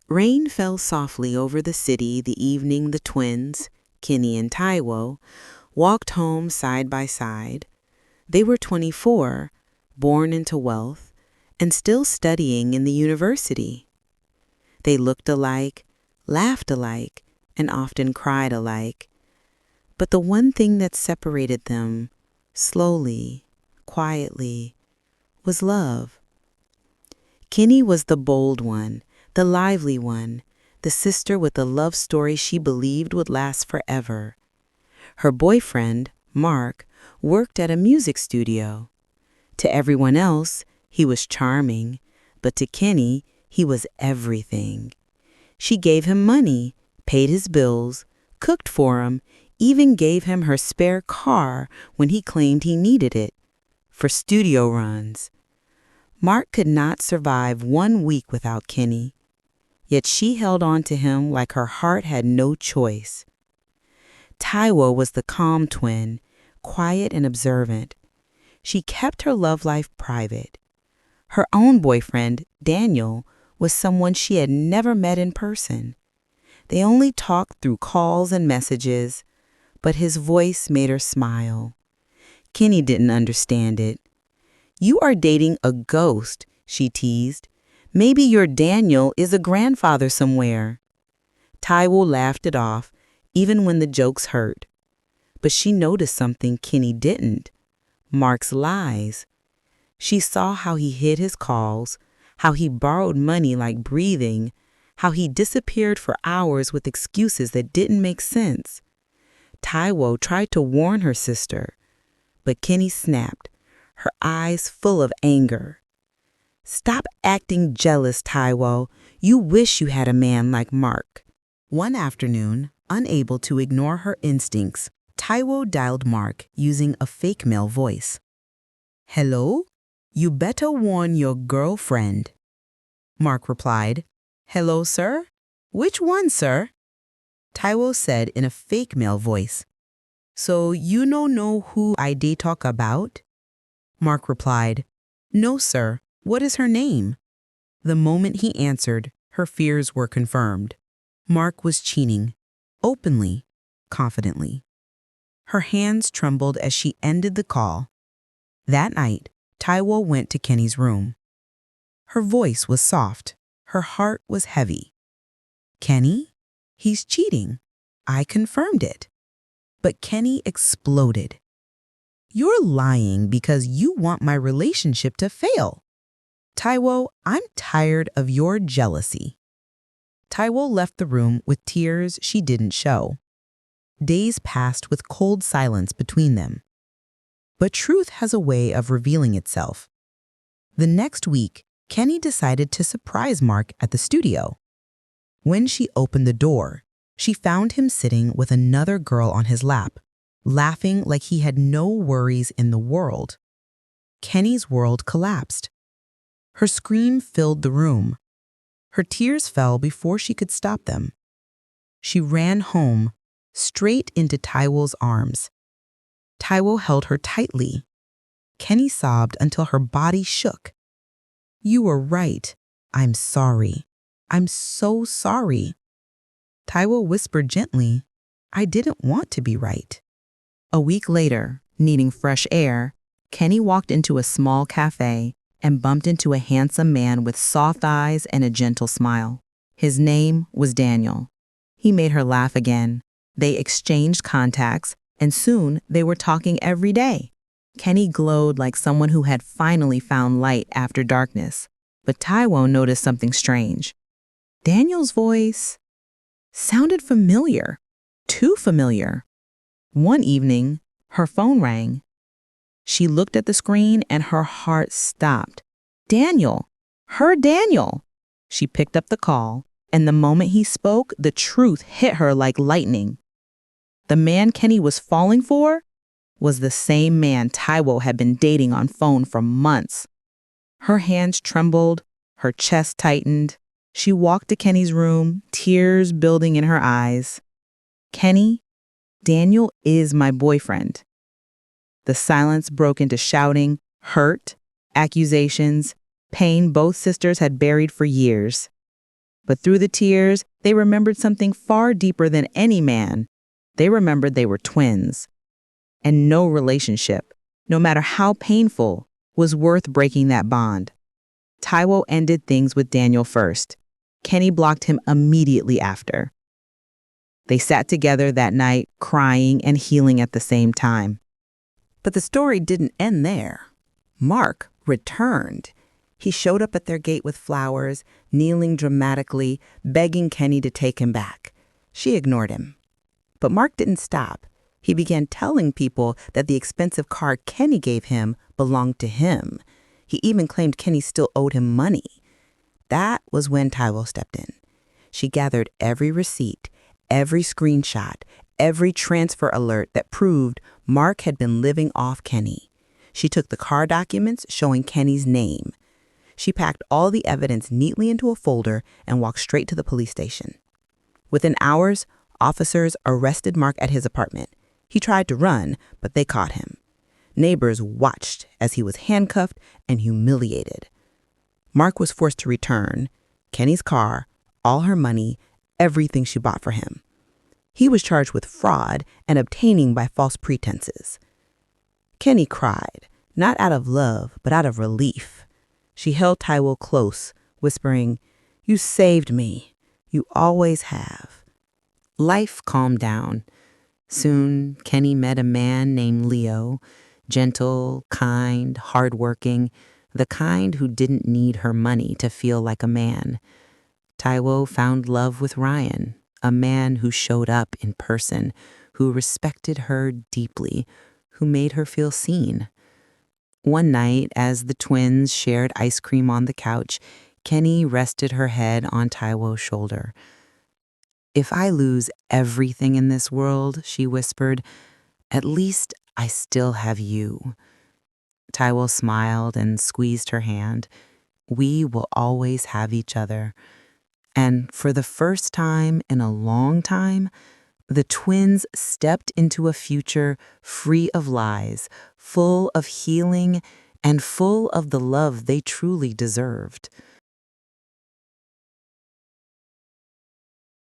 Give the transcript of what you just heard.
Rain fell softly over the city the evening the twins, Kenny and Taiwo, walked home side by side. They were 24, born into wealth, and still studying in the university. They looked alike, laughed alike, and often cried alike. But the one thing that separated them, slowly, quietly, was love. Kenny was the bold one, the lively one, the sister with a love story she believed would last forever. Her boyfriend, Mark, worked at a music studio. To everyone else, he was charming, but to Kenny, he was everything. She gave him money, paid his bills, cooked for him, even gave him her spare car when he claimed he needed it, for studio runs. Mark could not survive 1 week without Kenny, yet she held on to him like her heart had no choice. Taiwo was the calm twin, quiet and observant. She kept her love life private. Her own boyfriend, Daniel, was someone she had never met in person. They only talked through calls and messages, but his voice made her smile. Kenny didn't understand it. "You are dating a ghost," she teased. "Maybe your Daniel is a grandfather somewhere." Taiwo laughed it off, even when the jokes hurt. But she noticed something Kenny didn't: Mark's lies. She saw how he hid his calls, how he borrowed money like breathing, how he disappeared for hours with excuses that didn't make sense. Taiwo tried to warn her sister, but Kenny snapped, her eyes full of anger. "Stop acting jealous, Taiwo. You wish you had a man like Mark." One afternoon, unable to ignore her instincts, Taiwo dialed Mark using a fake male voice. "Hello? You better warn your girlfriend." Mark replied, "Hello, sir? Which one, sir?" Taiwo said in a fake male voice, "So you don't know who I dey talk about?" Mark replied, "No, sir. What is her name?" The moment he answered, her fears were confirmed. Mark was cheating, openly, confidently. Her hands trembled as she ended the call. That night, Taiwo went to Kenny's room. Her voice was soft. Her heart was heavy. "Kenny, he's cheating. I confirmed it." But Kenny exploded. "You're lying because you want my relationship to fail. Taiwo, I'm tired of your jealousy." Taiwo left the room with tears she didn't show. Days passed with cold silence between them. But truth has a way of revealing itself. The next week, Kenny decided to surprise Mark at the studio. When she opened the door, she found him sitting with another girl on his lap, laughing like he had no worries in the world. Kenny's world collapsed. Her scream filled the room. Her tears fell before she could stop them. She ran home, straight into Taiwo's arms. Taiwo held her tightly. Kenny sobbed until her body shook. "You were right. I'm sorry. I'm so sorry." Taiwo whispered gently, "I didn't want to be right." A week later, needing fresh air, Kenny walked into a small cafe and bumped into a handsome man with soft eyes and a gentle smile. His name was Daniel. He made her laugh again. They exchanged contacts, and soon they were talking every day. Kenny glowed like someone who had finally found light after darkness. But Taiwo noticed something strange. Daniel's voice sounded familiar, too familiar. One evening, her phone rang. She looked at the screen and her heart stopped. Daniel! Her Daniel! She picked up the call, and the moment he spoke, the truth hit her like lightning. The man Kenny was falling for was the same man Taiwo had been dating on phone for months. Her hands trembled, her chest tightened. She walked to Kenny's room, tears building in her eyes. "Kenny, Daniel is my boyfriend." The silence broke into shouting, hurt, accusations, pain both sisters had buried for years. But through the tears, they remembered something far deeper than any man. They remembered they were twins. And no relationship, no matter how painful, was worth breaking that bond. Taiwo ended things with Daniel first. Kenny blocked him immediately after. They sat together that night, crying and healing at the same time. But the story didn't end there. Mark returned. He showed up at their gate with flowers, kneeling dramatically, begging Kenny to take him back. She ignored him. But Mark didn't stop. He began telling people that the expensive car Kenny gave him belonged to him. He even claimed Kenny still owed him money. That was when Taiwo stepped in. She gathered every receipt, every screenshot, every transfer alert that proved Mark had been living off Kenny. She took the car documents showing Kenny's name. She packed all the evidence neatly into a folder and walked straight to the police station. Within hours, officers arrested Mark at his apartment. He tried to run, but they caught him. Neighbors watched as he was handcuffed and humiliated. Mark was forced to return Kenny's car, all her money, everything she bought for him. He was charged with fraud and obtaining by false pretenses. Kenny cried, not out of love, but out of relief. She held Taiwo close, whispering, "You saved me. You always have." Life calmed down. Soon, Kenny met a man named Leo, gentle, kind, hardworking, the kind who didn't need her money to feel like a man. Taiwo found love with Ryan, a man who showed up in person, who respected her deeply, who made her feel seen. One night, as the twins shared ice cream on the couch, Kenny rested her head on Taiwo's shoulder. "If I lose everything in this world," she whispered, "at least I still have you." Taiwo smiled and squeezed her hand. "We will always have each other." And for the first time in a long time, the twins stepped into a future free of lies, full of healing, and full of the love they truly deserved.